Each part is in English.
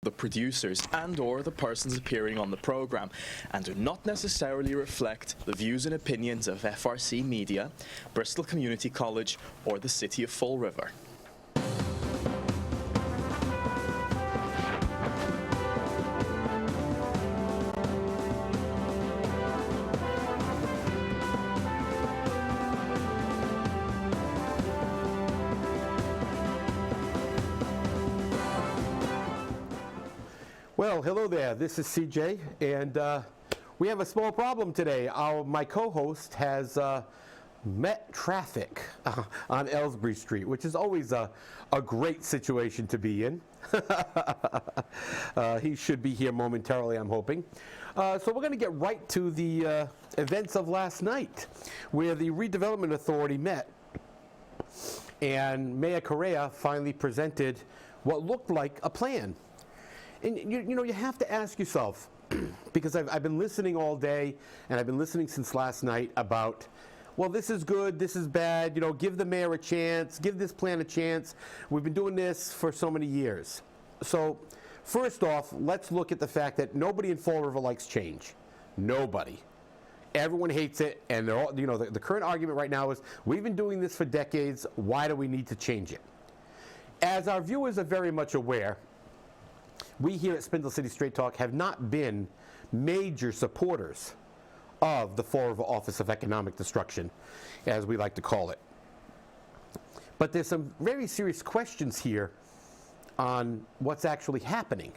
the producers and/or the persons appearing on the program, and do not necessarily reflect the views and opinions of FRC Media, Bristol Community College, or the City of Fall River. Well, hello there. This is CJ, and we have a small problem today. My co-host has met traffic on Ellsbury Street, which is always a great situation to be in. He should be here momentarily, I'm hoping. So we're going to get right to the events of last night, where the Redevelopment Authority met, and Mayor Correa finally presented what looked like a plan. And you know, you have to ask yourself, because I've been listening all day, and I've been listening since last night about, well, this is good, this is bad, you know, give the mayor a chance, give this plan a chance. We've been doing this for so many years. So first off, let's look at the fact that nobody in Fall River likes change. Nobody. Everyone hates it, and they're all, you know, the current argument right now is, we've been doing this for decades, why do we need to change it? As our viewers are very much aware, we here at Spindle City Straight Talk have not been major supporters of the Fall River Office of Economic Destruction, as we like to call it. But there's some very serious questions here on what's actually happening,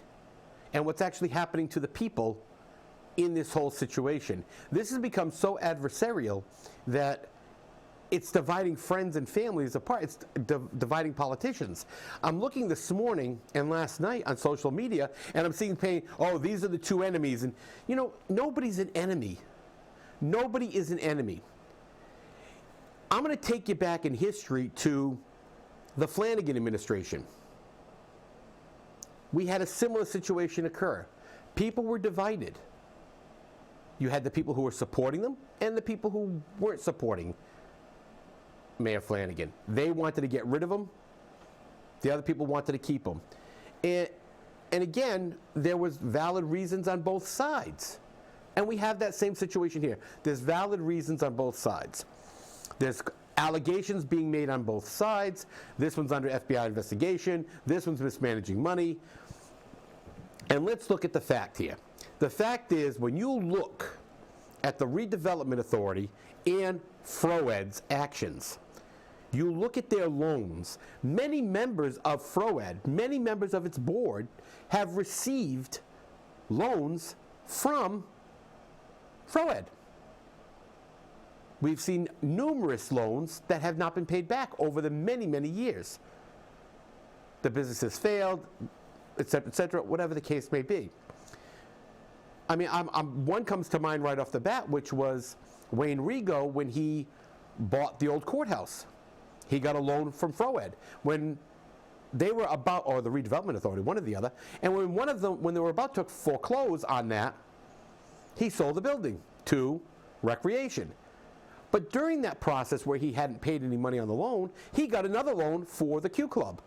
and what's actually happening to the people in this whole situation. This has become so adversarial that it's dividing friends and families apart. It's dividing politicians. I'm looking this morning and last night on social media, and I'm seeing, oh, these are the two enemies. And, you know, nobody's an enemy. Nobody is an enemy. I'm going to take you back in history to the Flanagan administration. We had a similar situation occur. People were divided. You had the people who were supporting them and the people who weren't supporting Mayor Flanagan. They wanted to get rid of him. The other people wanted to keep him. And again, there was valid reasons on both sides. And we have that same situation here. There's valid reasons on both sides. There's allegations being made on both sides. This one's under FBI investigation. This one's mismanaging money. And let's look at the fact here. The fact is, when you look at the Redevelopment Authority and FROED's actions, you look at their loans, many members of FROED, many members of its board have received loans from FROED. We've seen numerous loans that have not been paid back over the many, many years. The business has failed, et cetera, whatever the case may be. I mean, one comes to mind right off the bat, which was Wayne Rigo when he bought the old courthouse. He got a loan from FROED when they were about, or the Redevelopment Authority, one or the other, and when one of them, when they were about to foreclose on that, he sold the building to Recreation. But during that process where he hadn't paid any money on the loan, he got another loan for the Q Club.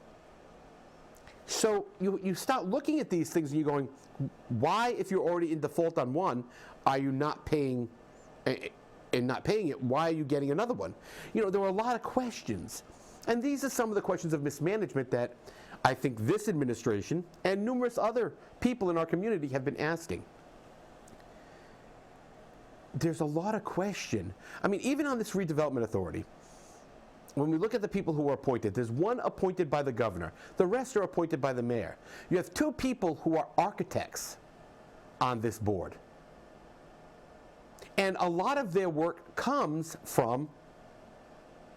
So you start looking at these things and you're going, why, if you're already in default on one, are you not paying and not paying it? Why are you getting another one? You know, there were a lot of questions. And these are some of the questions of mismanagement that I think this administration and numerous other people in our community have been asking. There's a lot of question. I mean, even on this Redevelopment Authority, when we look at the people who are appointed, there's one appointed by the governor. The rest are appointed by the mayor. You have two people who are architects on this board. And a lot of their work comes from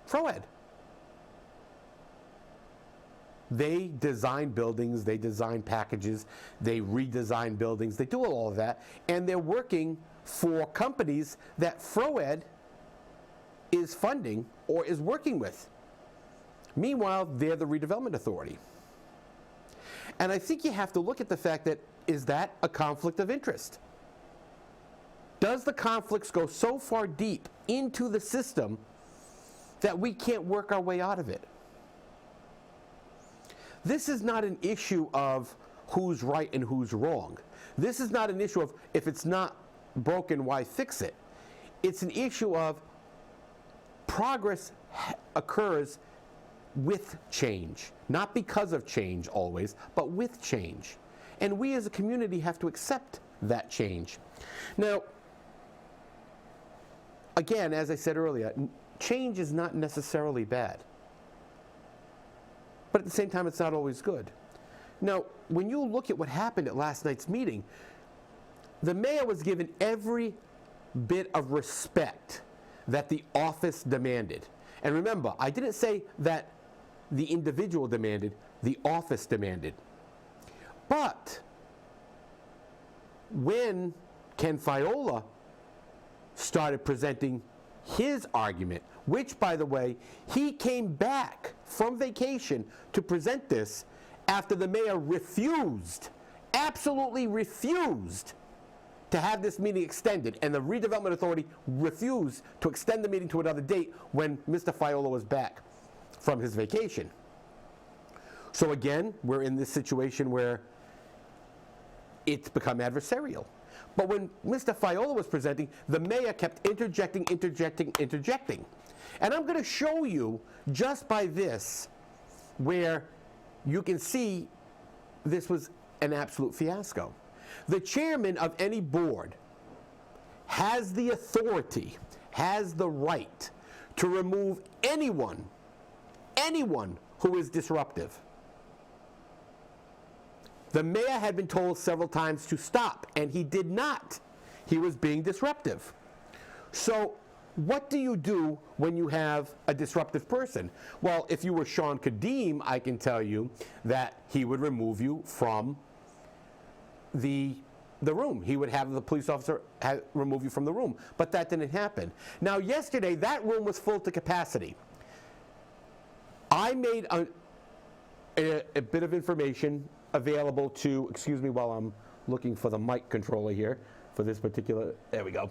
FROED. They design buildings, they design packages, they redesign buildings, they do all of that, and they're working for companies that FROED is funding or is working with. Meanwhile, they're the Redevelopment Authority. And I think you have to look at the fact that, is that a conflict of interest? Does the conflicts go so far deep into the system that we can't work our way out of it? This is not an issue of who's right and who's wrong. This is not an issue of if it's not broken, why fix it? It's an issue of progress occurs with change, not because of change always, but with change. And we as a community have to accept that change. Now, again, as I said earlier, change is not necessarily bad. But at the same time, it's not always good. Now, when you look at what happened at last night's meeting, the mayor was given every bit of respect that the office demanded. And remember, I didn't say that the individual demanded, the office demanded. But when Ken Fiola started presenting his argument, which, by the way, he came back from vacation to present this after the mayor refused, absolutely refused, to have this meeting extended, and the Redevelopment Authority refused to extend the meeting to another date when Mr. Fiola was back from his vacation. So again, we're in this situation where it's become adversarial. But when Mr. Fiola was presenting, the mayor kept interjecting. And I'm going to show you just by this where you can see this was an absolute fiasco. The chairman of any board has the authority, has the right to remove anyone who is disruptive. The mayor had been told several times to stop, and he did not. He was being disruptive. So what do you do when you have a disruptive person? Well, if you were Sean Kadim, I can tell you that he would remove you from the room. He would have the police officer remove you from the room. But that didn't happen. Now, yesterday, that room was full to capacity. I made a bit of information available to, excuse me while I'm looking for the mic controller here for this particular, there we go.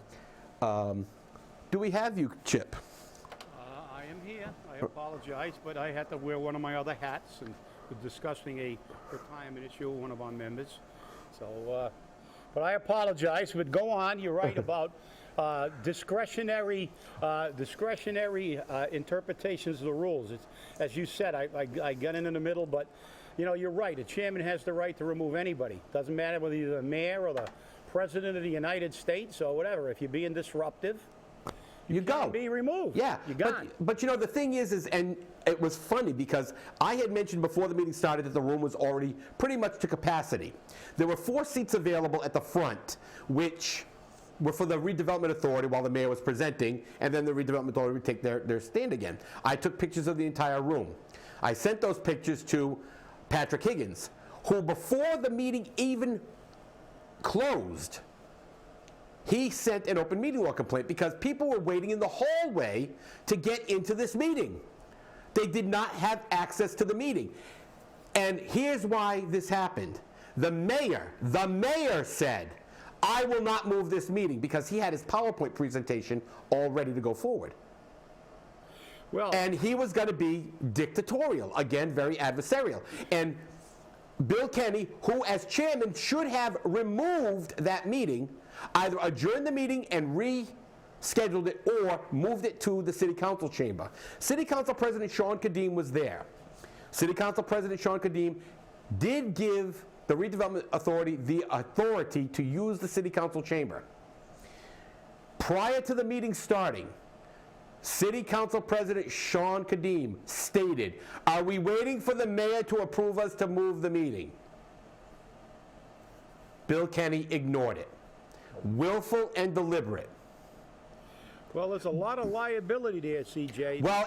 Do we have you, Chip? I am here. I apologize, but I had to wear one of my other hats and was discussing a retirement issue with one of our members. So, but I apologize, but go on. You're right about discretionary interpretations of the rules. It's, as you said, I got in the middle, but you know, you're right. A chairman has the right to remove anybody. Doesn't matter whether you're the mayor or the president of the United States or whatever. If you're being disruptive, you go. Be removed. Yeah, you gone. But you know, the thing is, and it was funny because I had mentioned before the meeting started that the room was already pretty much to capacity. There were 4 seats available at the front, which were for the Redevelopment Authority while the mayor was presenting, and then the Redevelopment Authority would take their stand again. I took pictures of the entire room. I sent those pictures to Patrick Higgins, who before the meeting even closed, he sent an open meeting law complaint because people were waiting in the hallway to get into this meeting. They did not have access to the meeting. And here's why this happened. The mayor said, I will not move this meeting, because he had his PowerPoint presentation all ready to go forward. Well, and he was going to be dictatorial, again, very adversarial. And Bill Kenny, who as chairman should have removed that meeting, either adjourned the meeting and rescheduled it or moved it to the City Council chamber. City Council President Sean Kadim was there. City Council President Sean Kadim did give the Redevelopment Authority the authority to use the City Council chamber. Prior to the meeting starting, City Council President Sean Kadim stated, are we waiting for the mayor to approve us to move the meeting? Bill Kenny ignored it. Willful and deliberate. well, there's a lot of liability there, CJ. Well,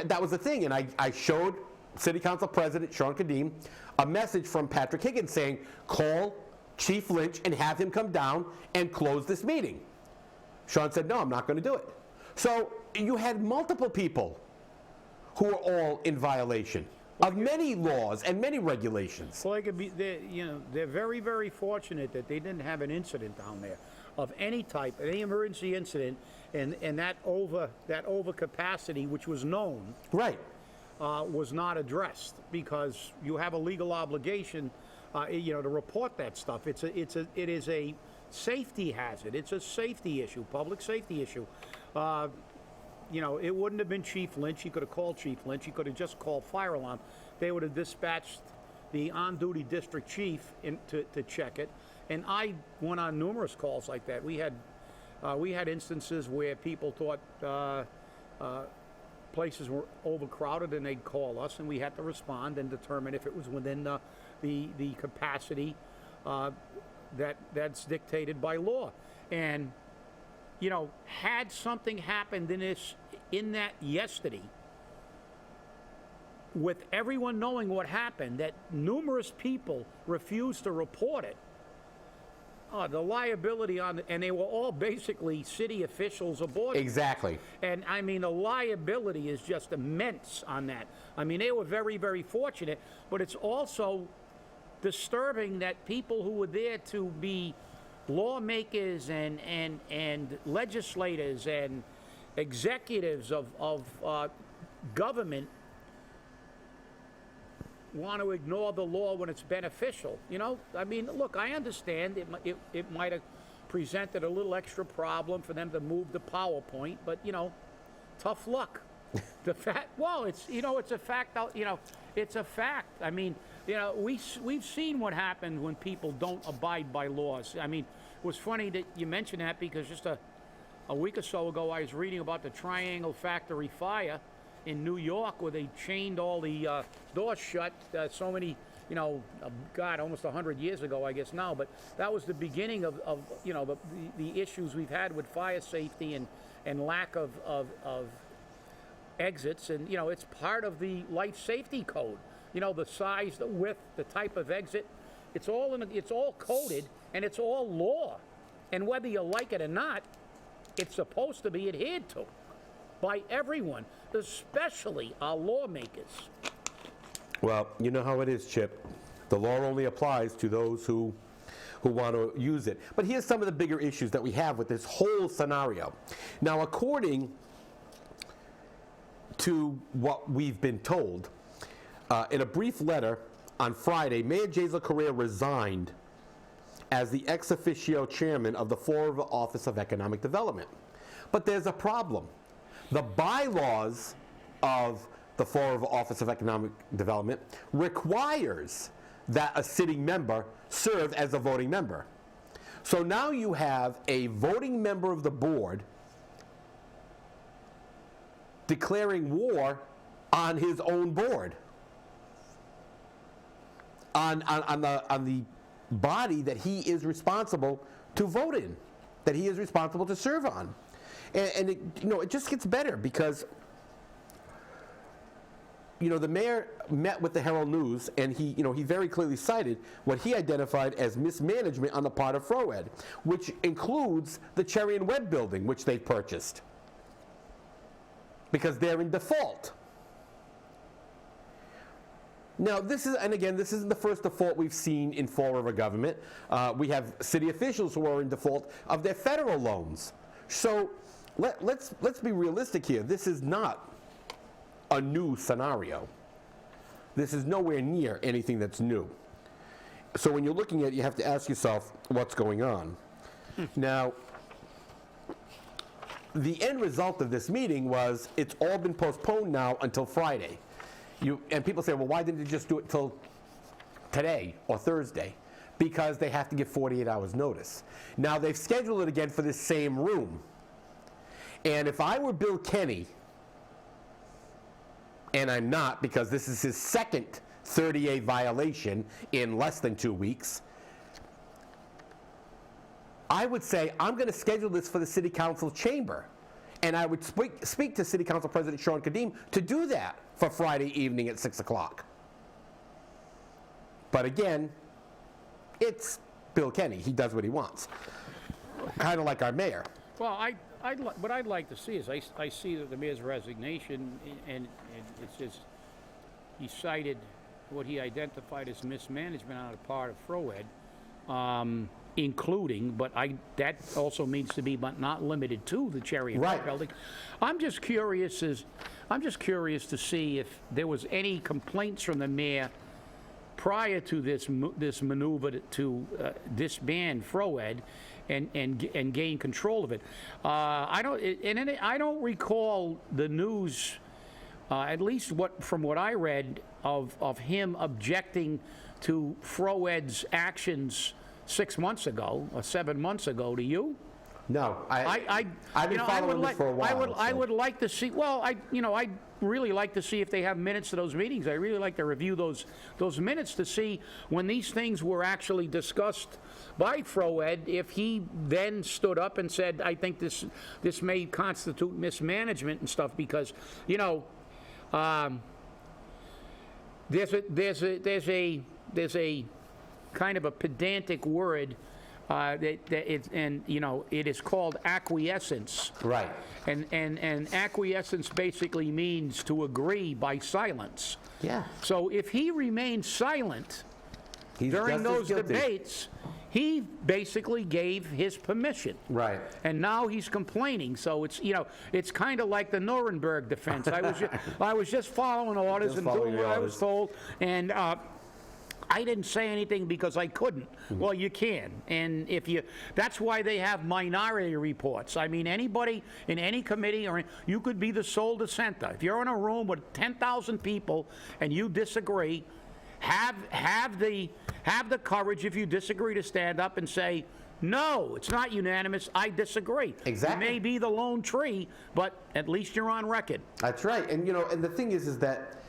that was the thing, and I showed City Council President Sean Kadim a message from Patrick Higgins saying, call Chief Lynch and have him come down and close this meeting. Sean said, no, I'm not going to do it. So you had multiple people who were all in violation of many laws and many regulations. Well, they're very, very fortunate that they didn't have an incident down there of any type, any emergency incident, and that overcapacity, which was known, Right. was not addressed, because you have a legal obligation to report that stuff. It is a safety hazard. It's a safety issue, public safety issue. It wouldn't have been Chief Lynch. He could have called Chief Lynch. He could have just called fire alarm. They would have dispatched the on-duty district chief to check it. And I went on numerous calls like that. We had instances where people thought places were overcrowded, and they'd call us, and we had to respond and determine if it was within the capacity that's dictated by law. And had something happened in that yesterday, with everyone knowing what happened, that numerous people refused to report it, the liability and they were all basically city officials aboard. Exactly. And I mean, the liability is just immense on that. I mean, they were very, very fortunate, but it's also disturbing that people who were there to be lawmakers and legislators and executives of government want to ignore the law when it's beneficial. I mean, look, I understand it might have presented a little extra problem for them to move the PowerPoint, but tough luck. It's a fact. It's a fact. I mean, we've seen what happens when people don't abide by laws. I mean, it was funny that you mentioned that, because just a week or so ago, I was reading about the Triangle Factory fire in New York, where they chained all the doors shut. So many, almost 100 years ago, I guess now. But that was the beginning of the issues we've had with fire safety and lack of exits. And it's part of the life safety code. The size, the width, the type of exit. It's all coded, and it's all law. And whether you like it or not, it's supposed to be adhered to by everyone, especially our lawmakers. Well, you know how it is, Chip. The law only applies to those who want to use it. But here's some of the bigger issues that we have with this whole scenario. Now, according to what we've been told, in a brief letter on Friday, Mayor Jason Correa resigned as the ex officio chairman of the Fall River Office of Economic Development. But there's a problem. The bylaws of the Fall River Office of Economic Development requires that a sitting member serve as a voting member. So now you have a voting member of the board declaring war on his own board, on the body that he is responsible to vote in, that he is responsible to serve on. And it just gets better, because the mayor met with the Herald News, and he very clearly cited what he identified as mismanagement on the part of FROED, which includes the Cherry and Webb building, which they purchased, because they're in default. Now, this isn't the first default we've seen in Fall River government. We have city officials who are in default of their federal loans. So let's be realistic here. This is not a new scenario. This is nowhere near anything that's new. So when you're looking at it, you have to ask yourself what's going on. Now, the end result of this meeting was it's all been postponed now until Friday. And people say, well, why didn't they just do it till today or Thursday? Because they have to give 48 hours notice. Now, they've scheduled it again for this same room. And if I were Bill Kenny, and I'm not, because this is his second 30A violation in less than 2 weeks, I would say, I'm going to schedule this for the City Council chamber. And I would speak to City Council President Sean Kadim to do that for Friday evening at 6 o'clock. But again, it's Bill Kenny. He does what he wants. Kind of like our mayor. Well, what I'd like to see is I see that the mayor's resignation, and it's just, he cited what he identified as mismanagement on the part of FROED, including, but that also means to be, but not limited to, the Cherry and Webb building. I'm just curious to see if there was any complaints from the mayor prior to this maneuver to disband FROED and gain control of it. I don't recall the news, at least from what I read, of him objecting to FROED's actions 6 months ago or 7 months ago. Do you? No, I've been following this for a while. I would like to see. Well, I'd really like to see if they have minutes to those meetings. I really like to review those minutes to see when these things were actually discussed by FROED. If he then stood up and said, "I think this may constitute mismanagement and stuff," because there's a kind of a pedantic word. It is called acquiescence. Right. And acquiescence basically means to agree by silence. Yeah. So if he remained silent during just as those guilty. debates, he basically gave his permission. Right. And now he's complaining. So it's kind of like the Nuremberg defense. I was just following orders and doing what I was told, and I didn't say anything because I couldn't. Well, you can. And that's why they have minority reports. I mean, anybody in any committee, you could be the sole dissenter. If you're in a room with 10,000 people and you disagree, have the courage, if you disagree, to stand up and say, "No, it's not unanimous. I disagree." Exactly. You may be the lone tree, but at least you're on record. That's right. And and the thing is that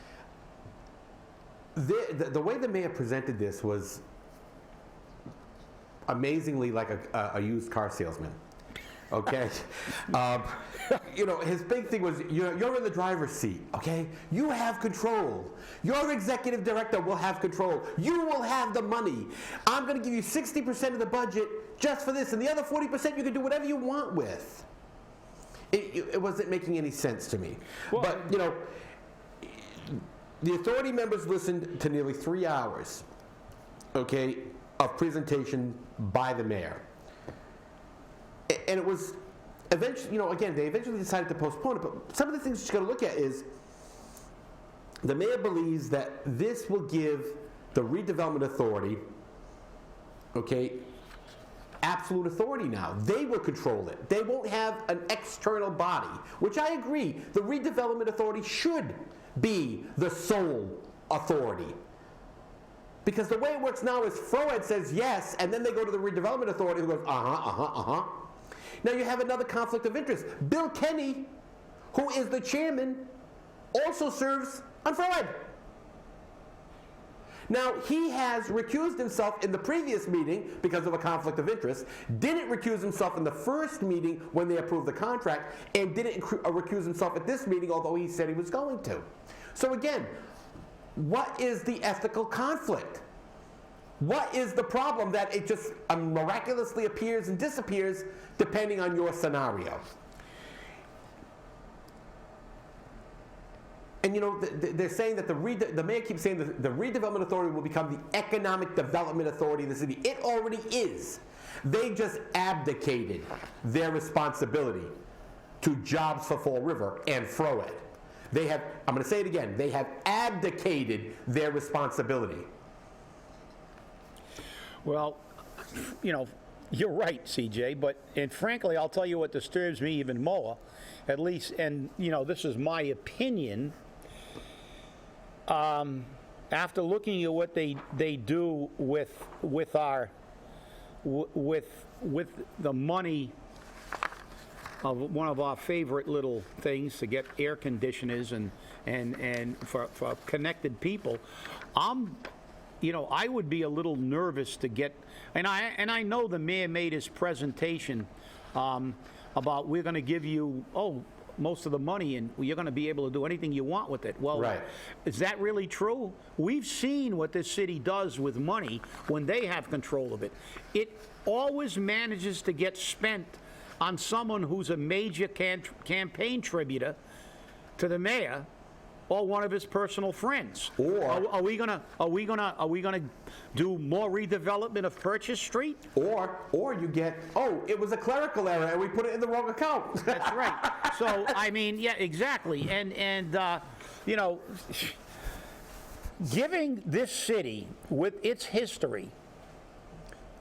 the way the mayor presented this was amazingly like a used car salesman. Okay, his big thing was you're in the driver's seat. Okay, you have control. Your executive director will have control. You will have the money. I'm going to give you 60% of the budget just for this, and the other 40% you can do whatever you want with. It wasn't making any sense to me. Well, but the authority members listened to nearly 3 hours, okay, of presentation by the mayor. And it was eventually, again, they eventually decided to postpone it, but some of the things you got to look at is the mayor believes that this will give the Redevelopment Authority, okay, absolute authority now. They will control it. They won't have an external body, which I agree. The Redevelopment Authority should be the sole authority. Because the way it works now is FROED says yes, and then they go to the Redevelopment Authority who goes, Now you have another conflict of interest. Bill Kenny, who is the chairman, also serves on FROED. Now, he has recused himself in the previous meeting because of a conflict of interest, didn't recuse himself in the first meeting when they approved the contract, and didn't recuse himself at this meeting, although he said he was going to. So again, what is the ethical conflict? What is the problem that it just miraculously appears and disappears depending on your scenario? And they're saying that the mayor keeps saying that the Redevelopment Authority will become the Economic Development Authority of the city. It already is. They just abdicated their responsibility to Jobs for Fall River and FROED. They have, I'm going to say it again, they have abdicated their responsibility. Well, you're right, CJ, and frankly, I'll tell you what disturbs me even more, at least, and this is my opinion. After looking at what they do with the money of one of our favorite little things to get air conditioners and for connected people, I would be a little nervous to get, and I know the mayor made his presentation about we're going to give you most of the money and you're going to be able to do anything you want with it. Well, right. Is that really true? We've seen what this city does with money when they have control of it. It always manages to get spent on someone who's a major campaign contributor to the mayor or one of his personal friends. Or are we gonna do more redevelopment of Purchase Street? Or you get, it was a clerical error and we put it in the wrong account. That's right. So I mean, yeah, exactly. And giving this city, with its history,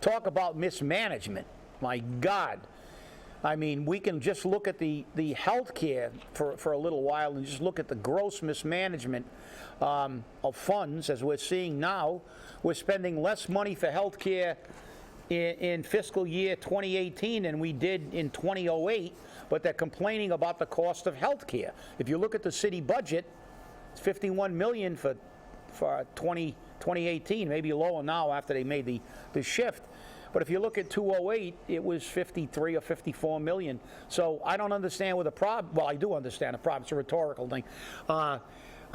talk about mismanagement, my God. I mean, we can just look at the health care for a little while and just look at the gross mismanagement of funds, as we're seeing now. We're spending less money for health care in fiscal year 2018 than we did in 2008, but they're complaining about the cost of health care. If you look at the city budget, it's $51 million for 2018, maybe lower now after they made the shift. But if you look at 2008, it was 53 or 54 million. So I don't understand what the problem, well, I do understand the problem. It's a rhetorical thing.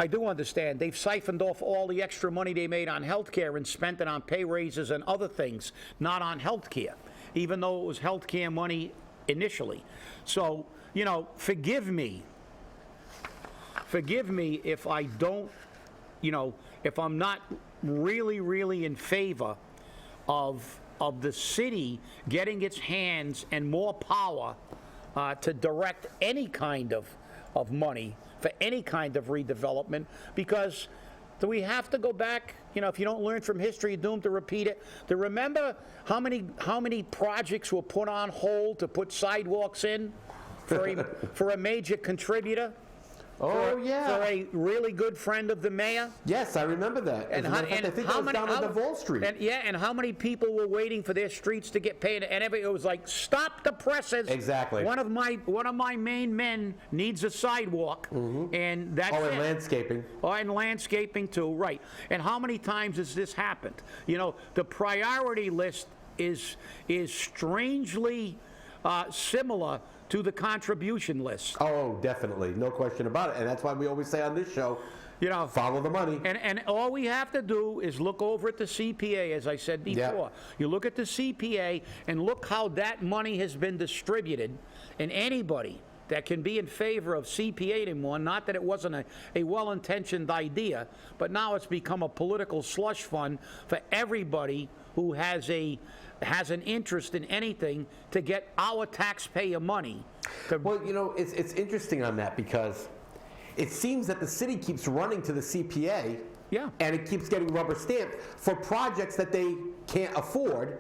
I do understand. They've siphoned off all the extra money they made on health care and spent it on pay raises and other things, not on health care, even though it was health care money initially. So, you know, forgive me if I don't, you know, if I'm not really, really in favor of the city getting its hands and more power to direct any kind of money for any kind of redevelopment, because do we have to go back? You know, if you don't learn from history, you're doomed to repeat it. To remember how many projects were put on hold to put sidewalks in for a major contributor? For a really good friend of the mayor. Yes, I remember that. And I think that was down on Wall Street. And how many people were waiting for their streets to get paid? And it was like, stop the presses. Exactly. One of my main men needs a sidewalk, and that's it. And landscaping. Oh, and landscaping too, right. And how many times has this happened? You know, the priority list is strangely similar to the contribution list. Oh, definitely. No question about it. And that's why we always say on this show, you know, follow the money. And all we have to do is look over at the CPA, as I said before. Yeah. You look at the CPA and look how that money has been distributed, and anybody that can be in favor of CPA anymore, not that it wasn't a well-intentioned idea, but now it's become a political slush fund for everybody who has an interest in anything to get our taxpayer money. Well, you know, it's interesting on that, because it seems that the city keeps running to the CPA, yeah, and it keeps getting rubber stamped for projects that they can't afford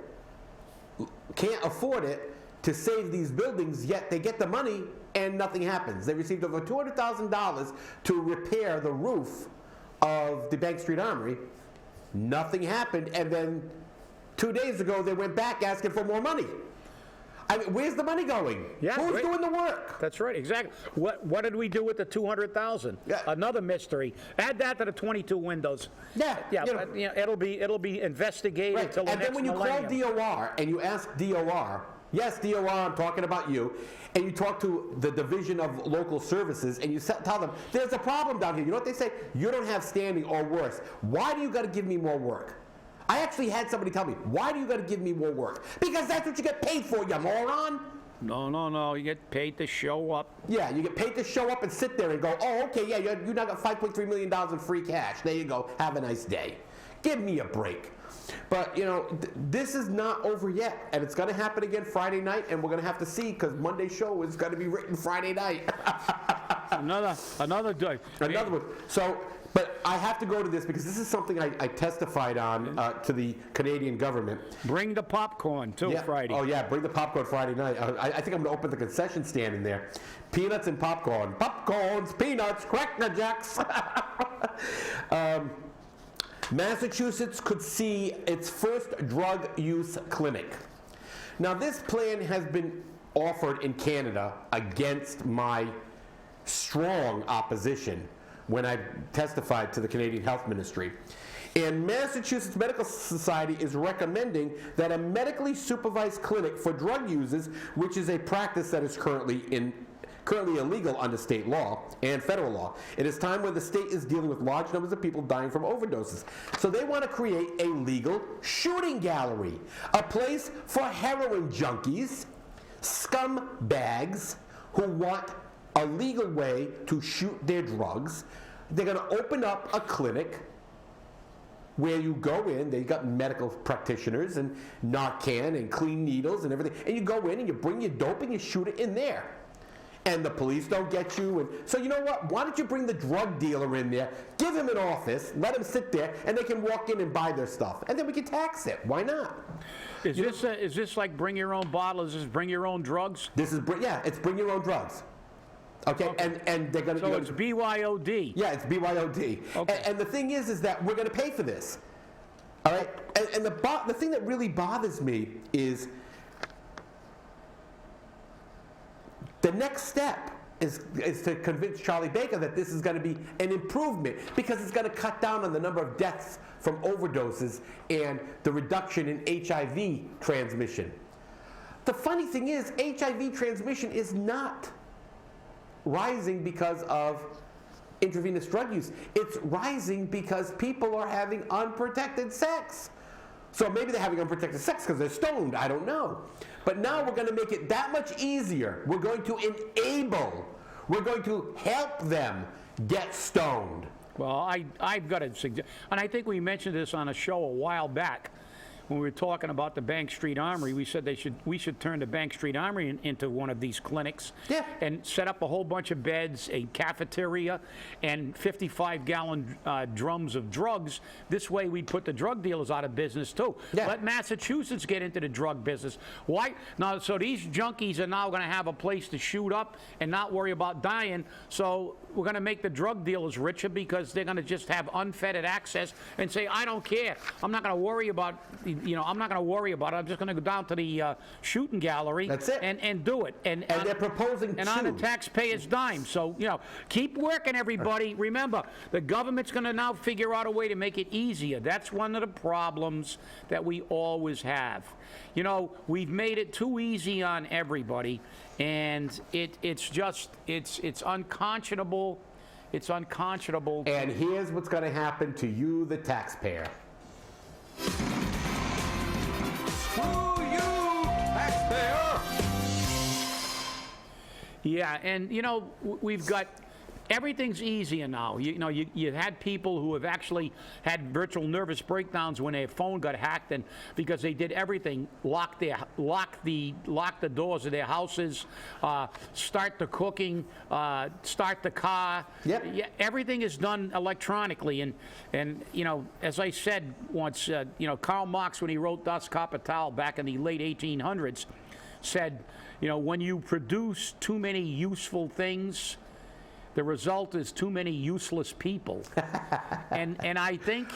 it to save these buildings, yet they get the money and nothing happens. They received over $200,000 to repair the roof of the Bank Street Armory. Nothing happened, and then 2 days ago, they went back asking for more money. I mean, where's the money going? Yeah, who's doing the work? That's right, exactly. What did we do with the 200,000? Yeah. Another mystery. Add that to the 22 windows. Yeah, yeah. you know, But, you know, it'll be investigated right. till the and next then when you millennium. call DOR and you ask DOR, yes, DOR, I'm talking about you, and you talk to the Division of Local Services, and you tell them, there's a problem down here. You know what they say? You don't have standing, or worse. Why do you got to give me more work? I actually had somebody tell me, why do you got to give me more work? Because that's what you get paid for, you moron. No. You get paid to show up. Yeah, you get paid to show up and sit there and go, oh, okay, yeah, you now got $5.3 million in free cash. There you go. Have a nice day. Give me a break. But, you know, this is not over yet. And it's going to happen again Friday night, and we're going to have to see, because Monday's show is going to be written Friday night. Another day. Another one. So, but I have to go to this, because this is something I testified on to the Canadian government. Bring the popcorn, too, Yeah. Friday. Oh, yeah, bring the popcorn Friday night. I think I'm going to open the concession stand in there. Peanuts and popcorn. Popcorns, peanuts, Cracker Jacks. Massachusetts could see its first drug use clinic. Now, this plan has been offered in Canada against my strong opposition when I testified to the Canadian Health Ministry. And Massachusetts Medical Society is recommending that a medically supervised clinic for drug users, which is a practice that is currently illegal under state law and federal law. It is time when the state is dealing with large numbers of people dying from overdoses. So they want to create a legal shooting gallery, a place for heroin junkies, scumbags who want a legal way to shoot their drugs. They're going to open up a clinic where you go in, they got medical practitioners and Narcan and clean needles and everything, and you go in and you bring your dope and you shoot it in there. and the police don't get you. And so you know what? Why don't you bring the drug dealer in there, give him an office, let him sit there, and they can walk in and buy their stuff, and then we can tax it. Why not? Is this like bring your own bottle? Is this bring your own drugs? It's bring your own drugs. Okay, and they're going to. So it's BYOD. Yeah, it's BYOD. Okay. And the thing is that we're going to pay for this. All right, and the thing that really bothers me is the next step is to convince Charlie Baker that this is going to be an improvement because it's going to cut down on the number of deaths from overdoses and the reduction in HIV transmission. The funny thing is, HIV transmission is not rising because of intravenous drug use. It's rising because people are having unprotected sex. So maybe they're having unprotected sex because they're stoned, I don't know. But now we're going to make it that much easier. We're going to we're going to help them get stoned. Well, I've got to suggest, and I think we mentioned this on a show a while back when we were talking about the Bank Street Armory. We said we should turn the Bank Street Armory into one of these clinics, and set up a whole bunch of beds, a cafeteria, and 55-gallon drums of drugs. This way, we'd put the drug dealers out of business too. Let Massachusetts get into the drug business. Why now? So these junkies are now going to have a place to shoot up and not worry about dying. So we're going to make the drug dealers richer because they're going to just have unfettered access and say, I don't care. I'm not going to worry about, I'm not going to worry about it. I'm just going to go down to the shooting gallery. That's it. And do it. And they're proposing and on the taxpayer's dime. So, keep working, everybody. Remember, the government's going to now figure out a way to make it easier. That's one of the problems that we always have. We've made it too easy on everybody, and it's unconscionable. It's unconscionable. And here's what's going to happen to you, the taxpayer. Screw you, taxpayer! Yeah, and we've got. Everything's easier now. You had people who have actually had virtual nervous breakdowns when their phone got hacked, and because they did everything, lock the doors of their houses, start the cooking, start the car. Yep. Yeah, everything is done electronically, and as I said once, Karl Marx, when he wrote Das Kapital back in the late 1800s, said, when you produce too many useful things, the result is too many useless people. and I think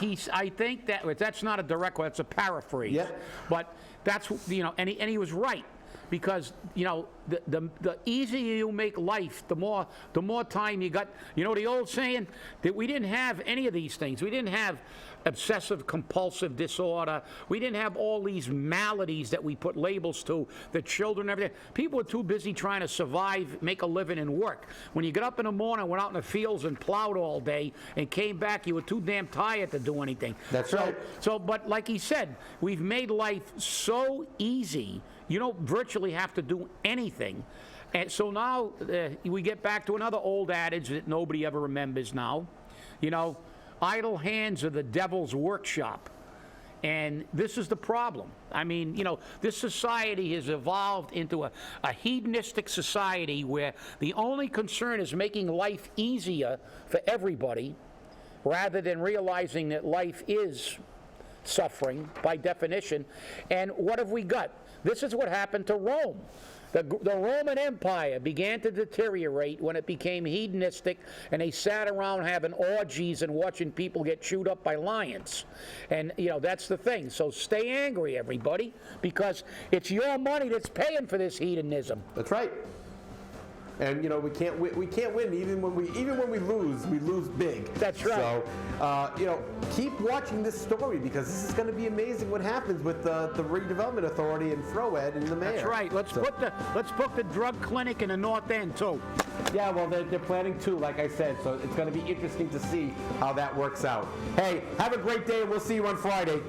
that's not a direct quote, that's a paraphrase. Yep. But that's, and he was right. Because, the easier you make life, the more time you got. The old saying that we didn't have any of these things. We didn't have obsessive compulsive disorder. We didn't have all these maladies that we put labels to, the children, everything. People were too busy trying to survive, make a living, and work. When you got up in the morning, went out in the fields and plowed all day, and came back, you were too damn tired to do anything. That's right. But like he said, we've made life so easy. You don't virtually have to do anything. And so now we get back to another old adage that nobody ever remembers now. Idle hands are the devil's workshop. And this is the problem. I mean, this society has evolved into a hedonistic society where the only concern is making life easier for everybody rather than realizing that life is suffering by definition. And what have we got? This is what happened to Rome. The Roman Empire began to deteriorate when it became hedonistic, and they sat around having orgies and watching people get chewed up by lions. And, that's the thing. So stay angry, everybody, because it's your money that's paying for this hedonism. That's right. And we can't win even when we lose big. That's right. So keep watching this story because this is going to be amazing what happens with the Redevelopment Authority and Froed and the mayor. That's right. Let's book the drug clinic in the North End too. Yeah, well they're planning to, like I said, so it's going to be interesting to see how that works out. Hey, have a great day and we'll see you on Friday.